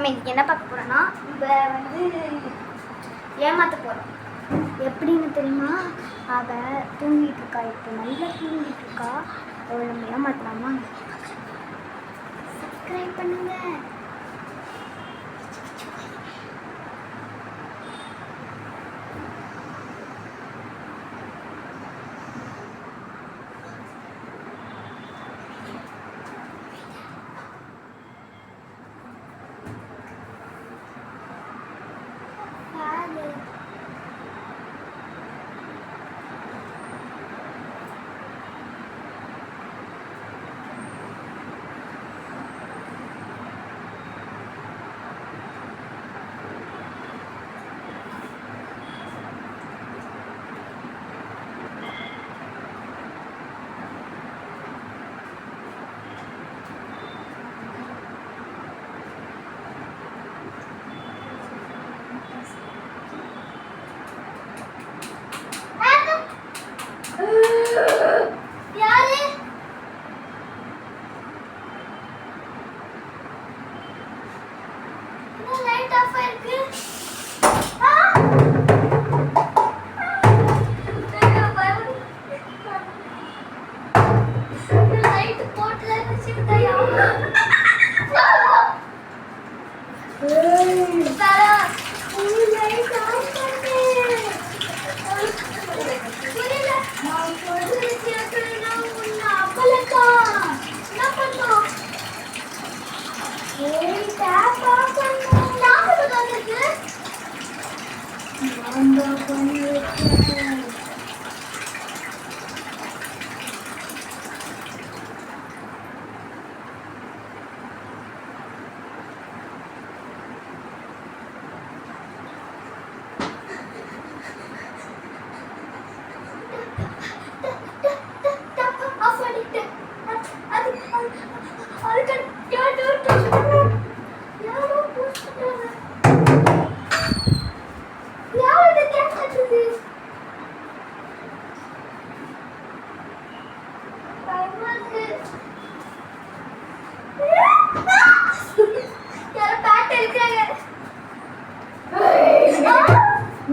நம்ம இதுக்கு என்ன பார்க்க போகிறோன்னா இப்போ வந்து ஏமாற்ற போகிறோம். எப்படின்னு தெரியுமா? அவள் தூங்கிட்டு இருக்கா, இப்போ நல்லா தூங்கிட்டு இருக்கா. அவள் நம்ம ஏமாற்றலாமா? சப்ஸ்கிரைப் பண்ணுங்க.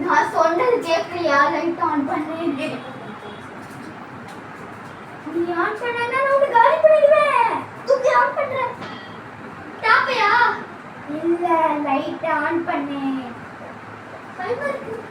நான் சொன்னது கேட்கலையா? லைட் ஆன் பண்ணு. நீ ஆன் பண்ணா நான் உன்னை காலி பண்ணிடுவேன். தூக்கி ஆன் பண்ற. டாப்பையா? இல்ல, லைட் ஆன் பண்ணு. பயமா இருக்கு.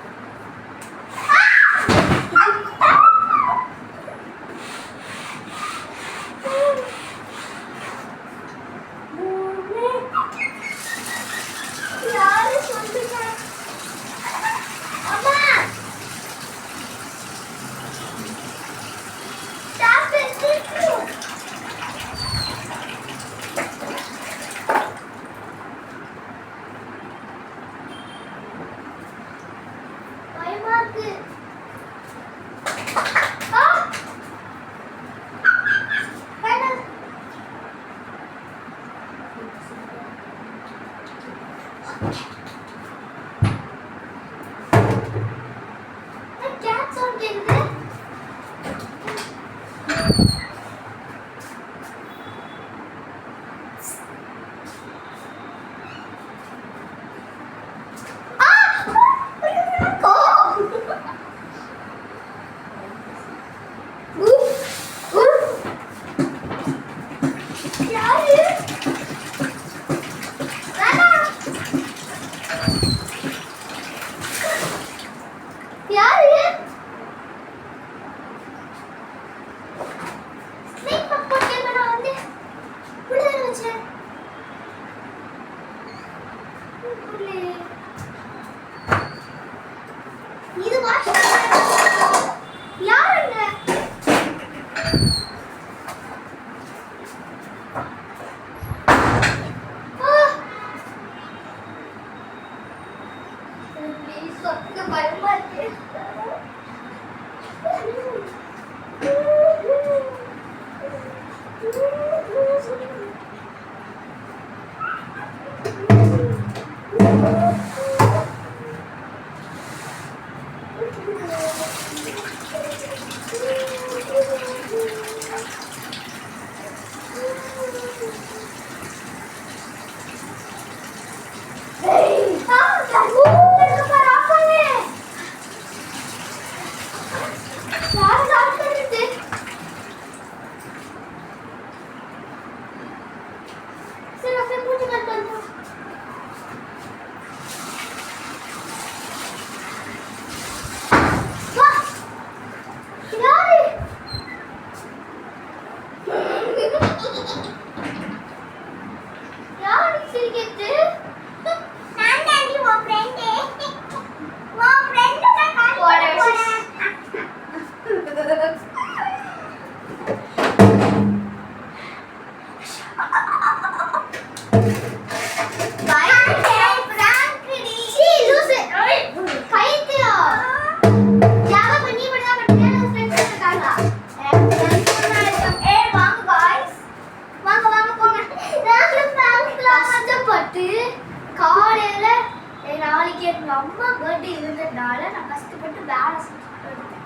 அன்னைக்கு எங்க அம்மா பர்த்டே இருந்ததுனால நான் கஷ்டப்பட்டு வேலை செஞ்சுட்டு இருந்தேன்.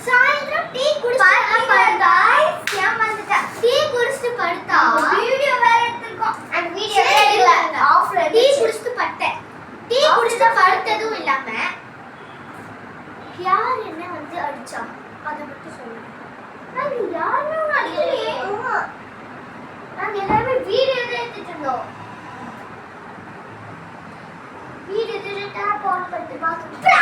சாயந்தரம் டீ குடிச்சிட்டு ஏமாந்துட்டேன். டீ குடிச்சிட்டு படுத்தா வீடியோ வேற எடுத்துருக்கோம். அந்த வீடியோ ஆஃப்ல டீ குடிச்சிட்டு பட்டேன். டீ குடிச்சிட்டு படுத்ததும் இல்லாம யார் என்ன வந்து அடிச்சா அதை மட்டும் சொல்லுங்க. நாங்க யாரும் அடிக்கலையே. நாங்க எல்லாருமே வீடியோ தான் எடுத்துட்டு இருந்தோம். வீடியோ எடுத்துட்டு டேப் ஆன் பண்ணிட்டு பார்த்தோம்.